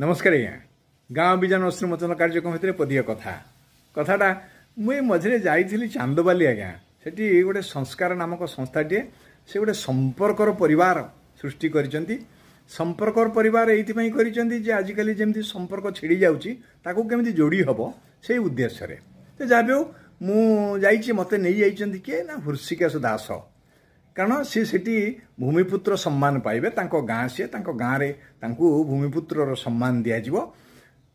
नमस्कार आज्ञा गाँ बीजान अश्रुमोचन कार्यक्रम भितर पदीय कथा कथाटा मुझे मझे जाइली चांदबाली आज्ञा सेठी गोटे संस्कार नामक संस्थाटे से गोटे संपर्कर परिवार सृष्टि करिसेंती। संपर्कर परिवार एइथिपई करिसेंती जे आजिकली जेमती संपर्क छिड़ी जाउची ताकू केमती जोड़ी हबो से उद्देश्य रे ते जाबे मु जाइछि मते नै जाइछंती के ना हृषिकेश दास कारण सी सेठी भूमिपुत्र सम्मान पाइबे तांको गाँ सी तांको गाँ रे तांको भूमिपुत्र सम्मान दिया जिवो।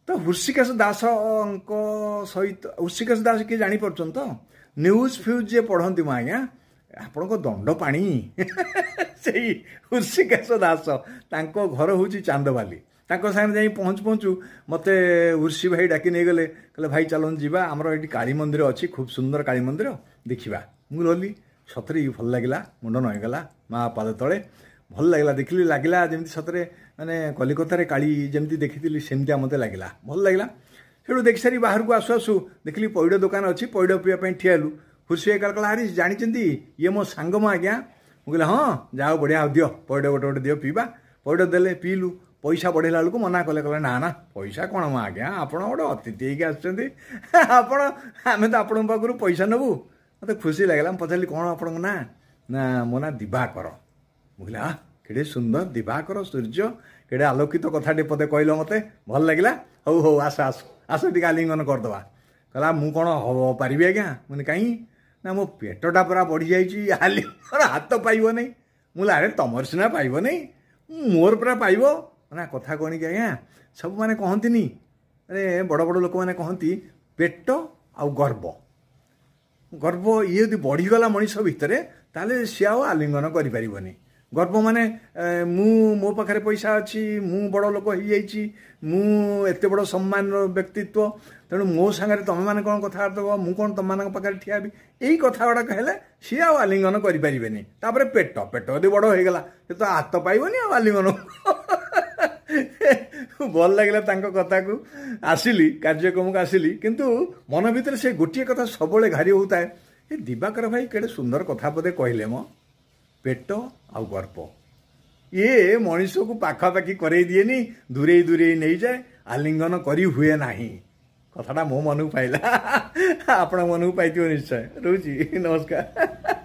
तो हृषिकेश दास सहित हृषिकेश दास किए जानी परछन तो न्यूज फ्यूज जे पढ़ंती म आज्ञा आपण को दंड पानी सेही हृषिकेश दास तांको घर होची चांदबाली तांको सामने जाई पहुँच पहुँचू मते हृषि भाई डाकी नहीं गले कहले भाई चलन जीवा हमर एटी काली मंदिर अछि खूब सुंदर काली मंदिर देखिबा मु गली सतरे भल लगिला मुंड नईगला माँ पाद तले भल लगिला देखिली लगिला जमी सतरे माने कलिकतार काली जमी देखी सेमती मत लगिला भल लगिला से देखी सारी बाहर को आसु आसु देखिली पैड दुकान अच्छी पैड पीवा ठियालु हृषि एका कहला अरे जानी ये मो सांग मो आज्ञा मुझे हाँ जाओ बढ़िया दियो पैड गोटे गोटे दियो पीवा पैड देले पीलु पैसा बढ़ेला बेलू मना कले कहले ना ना पैसा कौन मो आज्ञा आप अतिथि होगी आम तो आपण पाखु पैसा नबू मत खुशी लगला पचारि कौन आप ना ना मो ना दिवाकर मुझे हाँ केड़े सुंदर दिवाकर सूर्य केड़े आलोकित कथाटे पदे कहल मते भल लगिला हौ हौ आस आस आस टी आलिंगन करदे कहला मु कौन हम पारि आज्ञा मुझे कहीं ना मो पेटटा पूरा बढ़ी जाइए आलिंगन हाथ पाइब नहीं मुझे अरे तुम सीना पाइब नहीं मोर पूरा पाइब ना कथा कौन कि आज्ञा सब मैंने कहती अरे बड़ बड़ लोक मैंने कहती पेट आ गर्व गर्व ये यदि बढ़ीगला मनीष भितर ताले सी आलिंगन करें गर्व माने मो पाखे पैसा अच्छी मु बड़ लोक हो जाइए मुझे बड़ सम्मान व्यक्तित्व तेणु मो सांगे तुम मैंने कौन कथा मु कौन तुम मान पाखे ठिया यही कथा गुड़ा कहले सी आलिंगन करें पेट पेट यदि बड़ हो गला तो हाथ पाइबनी आलिंगन भल लगे कथा को आसिली कार्यक्रम को आसिली किंतु मन भीतर से गोटे कथा सब घारी होता है ये दिवाकर भाई केड़े सुंदर कथा पदे कहले मो पेट आ गर्व ये मनीष को पाखापाखि करे दिए दूरे दूरे नहीं जाए आलिंगन करी हुए नहीं कथाटा मो मन को पाइला आपण मन को पाई निश्चय रोची नमस्कार।